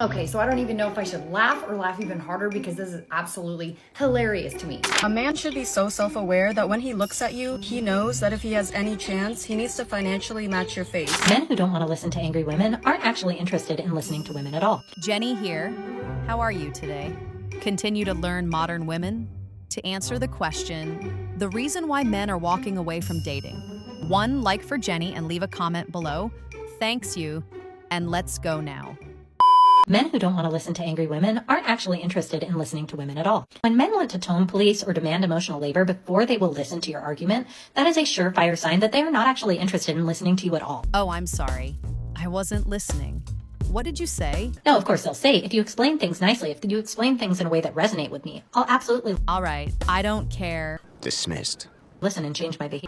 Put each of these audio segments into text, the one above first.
Okay, so I don't even know if I should laugh or laugh even harder because this is absolutely hilarious to me. A man should be so self-aware that when he looks at you, he knows that if he has any chance, he needs to financially match your face. Men who don't want to listen to angry women aren't actually interested in listening to women at all. Jenny here. How are you today? Continue to learn modern women? To answer the question, the reason why men are walking away from dating. 1 like for Jenny and leave a comment below. Thanks you, and let's go now. Men who don't want to listen to angry women aren't actually interested in listening to women at all. When men want to tone police or demand emotional labor before they will listen to your argument, that is a surefire sign that they are not actually interested in listening to you at all. Oh, I'm sorry. I wasn't listening. What did you say? No, of course they'll say, if you explain things nicely, if you explain things in a way that resonate with me, I'll absolutely All right, I don't care. Dismissed. listen and change my behavior.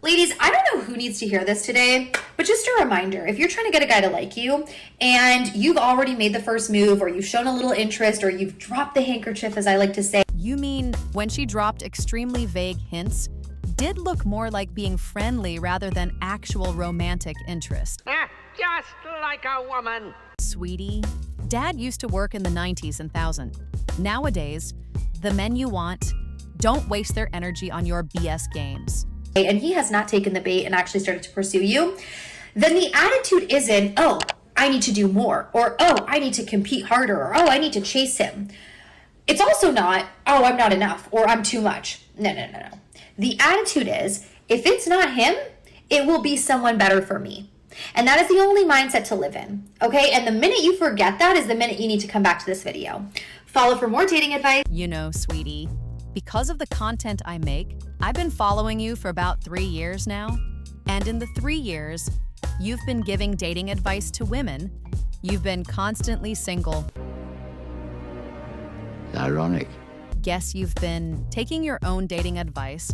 Ladies, I don't know who needs to hear this today, but just a reminder, if you're trying to get a guy to like you and you've already made the first move or you've shown a little interest or you've dropped the handkerchief, as I like to say. You mean when she dropped extremely vague hints, did look more like being friendly rather than actual romantic interest. Just like a woman. Sweetie, Dad used to work in the 90s and 1000. Nowadays, the men you want don't waste their energy on your BS games. And he has not taken the bait and actually started to pursue you, then the attitude isn't, oh, I need to do more, or oh, I need to compete harder, or oh, I need to chase him. It's also not, oh, I'm not enough, or I'm too much. No. The attitude is, if it's not him, it will be someone better for me. And that is the only mindset to live in, okay? And the minute you forget that is the minute you need to come back to this video. Follow for more dating advice. You know, sweetie, because of the content I make, I've been following you for about 3 years now. And in the 3 years, you've been giving dating advice to women. You've been constantly single. Ironic. Guess you've been taking your own dating advice.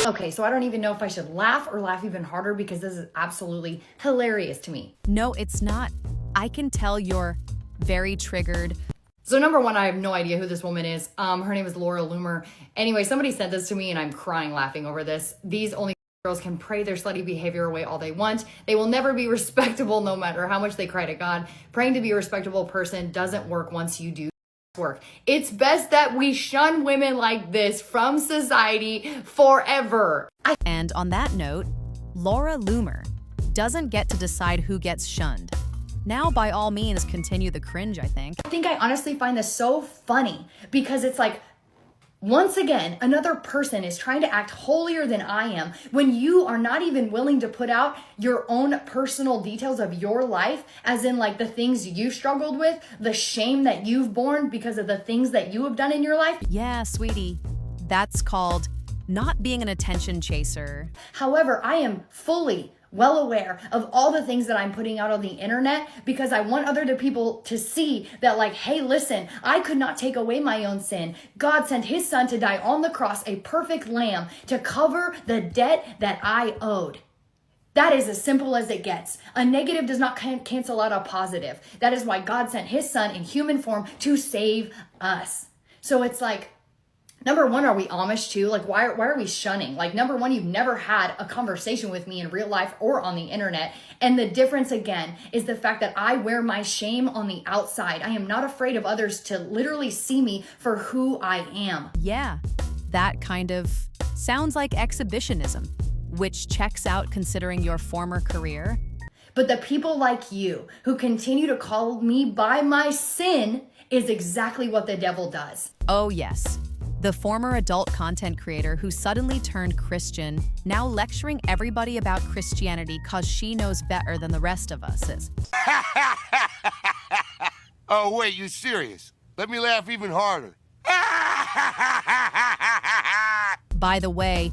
Okay, so I don't even know if I should laugh or laugh even harder because this is absolutely hilarious to me. No, it's not. I can tell you're very triggered. So number one, I have no idea who this woman is. Her name is Laura Loomer. Anyway, somebody sent this to me and I'm crying laughing over this. These only girls can pray their slutty behavior away all they want. They will never be respectable no matter how much they cry to God. Praying to be a respectable person doesn't work once you do work. It's best that we shun women like this from society forever. And on that note, Laura Loomer doesn't get to decide who gets shunned. Now, by all means, continue the cringe, I think. I think I honestly find this so funny because it's like, once again, another person is trying to act holier than I am when you are not even willing to put out your own personal details of your life, as in like the things you struggled with, the shame that you've borne because of the things that you have done in your life. Yeah, sweetie, that's called not being an attention chaser. However, I am fully well aware of all the things that I'm putting out on the internet because I want other people to see that, like, hey, listen, I could not take away my own sin. God sent his son to die on the cross, a perfect lamb, to cover the debt that I owed. That is as simple as it gets. A negative does not cancel out a positive. That is why God sent his son in human form to save us. So it's like, number one, are we Amish too? Like, why are we shunning? Like, number one, you've never had a conversation with me in real life or on the internet. And the difference, again, is the fact that I wear my shame on the outside. I am not afraid of others to literally see me for who I am. Yeah, that kind of sounds like exhibitionism, which checks out considering your former career. But the people like you who continue to call me by my sin is exactly what the devil does. Oh, yes. The former adult content creator who suddenly turned Christian, now lecturing everybody about Christianity cause she knows better than the rest of us is. Oh, wait, you serious? Let me laugh even harder. By the way,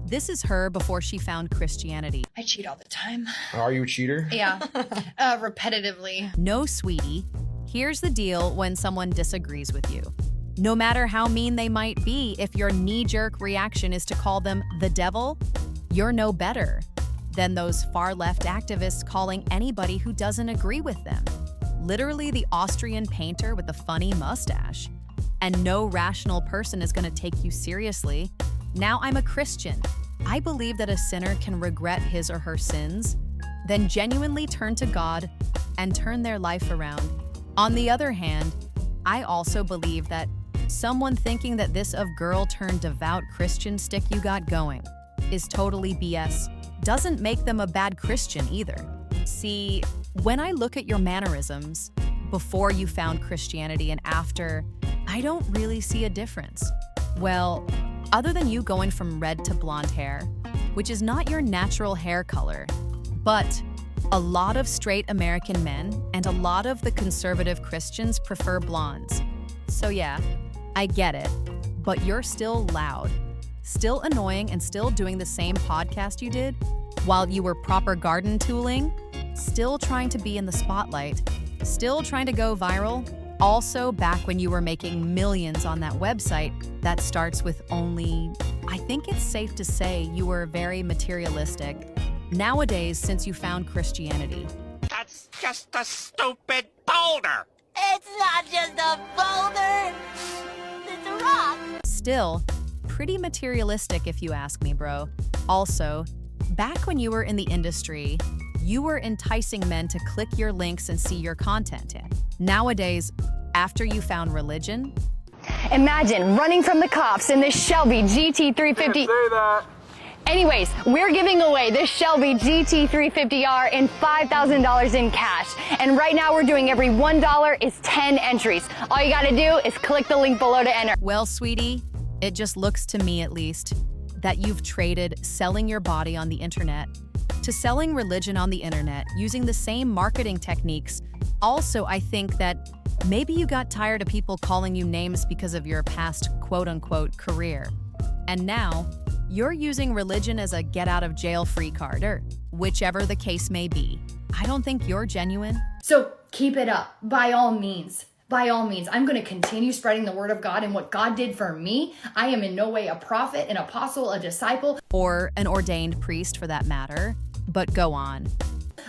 this is her before she found Christianity. I cheat all the time. Are you a cheater? Yeah, repetitively. No, sweetie. Here's the deal when someone disagrees with you. No matter how mean they might be, if your knee-jerk reaction is to call them the devil, you're no better than those far-left activists calling anybody who doesn't agree with them. Literally the Austrian painter with the funny mustache. And no rational person is going to take you seriously. Now I'm a Christian. I believe that a sinner can regret his or her sins, then genuinely turn to God and turn their life around. On the other hand, I also believe that someone thinking that this girl turned devout Christian stick you got going is totally BS doesn't make them a bad Christian either. See, when I look at your mannerisms, before you found Christianity and after, I don't really see a difference. Well, other than you going from red to blonde hair, which is not your natural hair color, but a lot of straight American men and a lot of the conservative Christians prefer blondes. So yeah, I get it, but you're still loud, still annoying, and still doing the same podcast you did while you were proper garden tooling, still trying to be in the spotlight, still trying to go viral. Also, back when you were making millions on that website that starts with only, I think it's safe to say you were very materialistic. Nowadays, since you found Christianity, That's just a stupid boulder. It's not just a boulder. It's a rock. still pretty materialistic if you ask me, bro. Also, back when you were in the industry, you were enticing men to click your links and see your content in. Nowadays, after you found religion, Imagine running from the cops in this Shelby GT350. Say that. Anyways, we're giving away this Shelby GT350R and $5,000 in cash. And right now we're doing every $1 is 10 entries. All you gotta do is click the link below to enter. well, sweetie, it just looks to me at least that you've traded selling your body on the internet to selling religion on the internet using the same marketing techniques. Also, I think that maybe you got tired of people calling you names because of your past quote-unquote career. And now, you're using religion as a get-out-of-jail-free card, or whichever the case may be. I don't think you're genuine. So keep it up, by all means. By all means, I'm going to continue spreading the word of God and what God did for me. I am in no way a prophet, an apostle, a disciple, Or an ordained priest for that matter. But go on.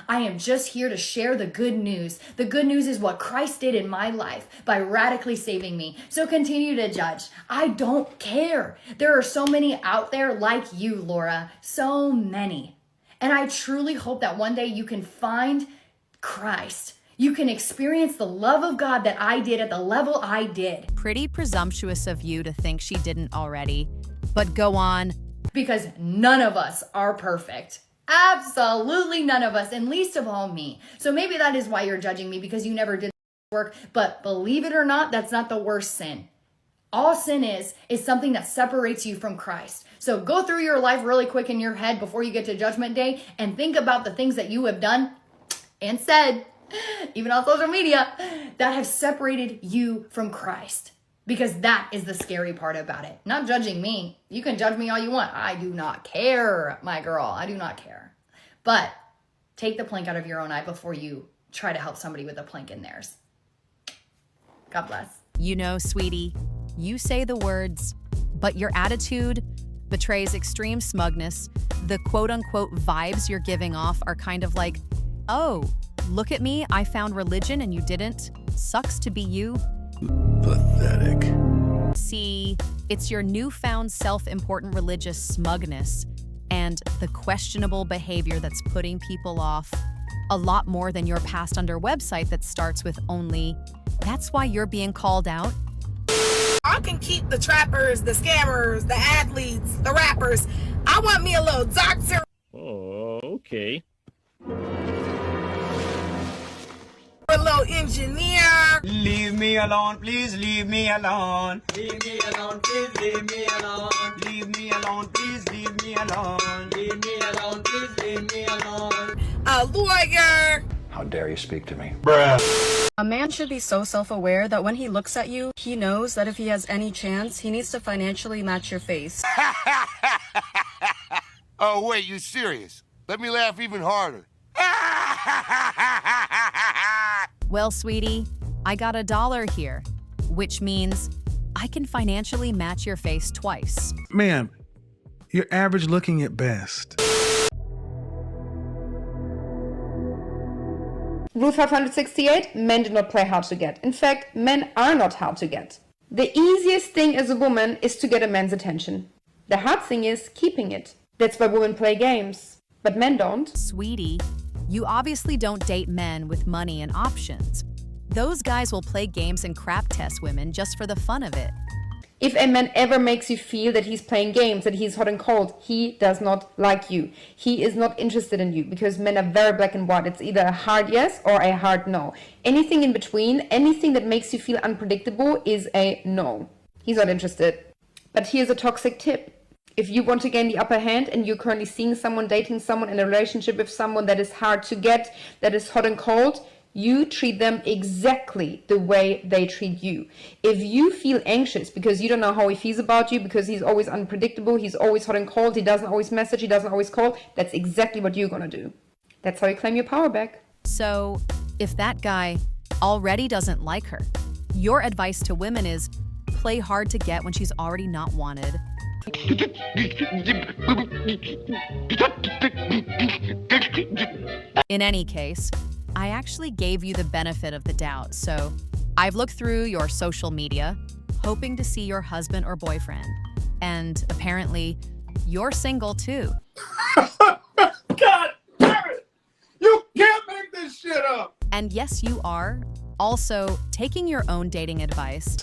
I am just here to share the good news. The good news is what Christ did in my life by radically saving me. So continue to judge. I don't care. There are so many out there like you, Laura. So many. And I truly hope that one day you can find Christ. You can experience the love of God that I did at the level I did. Pretty presumptuous of you to think she didn't already. But go on. Because none of us are perfect. Absolutely none of us, and least of all me. So maybe that is why you're judging me, because you never did work. But believe it or not, that's not the worst sin. All sin is something that separates you from Christ. So go through your life really quick in your head before you get to Judgment Day and think about the things that you have done and said, even on social media, that have separated you from Christ. Because that is the scary part about it. Not judging me. You can judge me all you want. I do not care, my girl. I do not care. But take the plank out of your own eye before you try to help somebody with a plank in theirs. God bless. You know, sweetie, you say the words, but your attitude betrays extreme smugness. The quote-unquote vibes you're giving off are kind of like, oh, look at me, I found religion and you didn't. Sucks to be you. Pathetic. See, it's your newfound self-important religious smugness and the questionable behavior that's putting people off a lot more than your passed under website that starts with only. That's why you're being called out. I can keep the trappers, the scammers, the athletes, the rappers. I want me a little doctor. Oh, okay. A little engineer. Leave me alone, please leave me alone. Leave me alone, please leave me alone. Leave me alone, please leave me alone. Leave me alone, please leave me alone. A lawyer. How dare you speak to me? A man should be so self-aware that when he looks at you, he knows that if he has any chance, he needs to financially match your face. Oh, wait, you serious? Let me laugh even harder. Well, sweetie, I got $1 here, which means I can financially match your face twice. Ma'am, you're average looking at best. Rule 568, men do not play hard to get. In fact, men are not hard to get. The easiest thing as a woman is to get a man's attention. The hard thing is keeping it. That's why women play games, but men don't. Sweetie, you obviously don't date men with money and options. Those guys will play games and crap test women just for the fun of it. If a man ever makes you feel that he's playing games, that he's hot and cold, he does not like you. He is not interested in you, because men are very black and white. It's either a hard yes or a hard no. Anything in between, anything that makes you feel unpredictable is a no. He's not interested. But here's a toxic tip. If you want to gain the upper hand and you're currently seeing someone, dating someone, in a relationship with someone that is hard to get, that is hot and cold, you treat them exactly the way they treat you. If you feel anxious because you don't know how he feels about you, because he's always unpredictable, he's always hot and cold, he doesn't always message, he doesn't always call, that's exactly what you're gonna do. That's how you claim your power back. So, if that guy already doesn't like her, your advice to women is play hard to get when she's already not wanted. In any case, I actually gave you the benefit of the doubt, so I've looked through your social media, hoping to see your husband or boyfriend. And apparently, you're single too. God damn it! You can't make this shit up! And yes, you are also taking your own dating advice.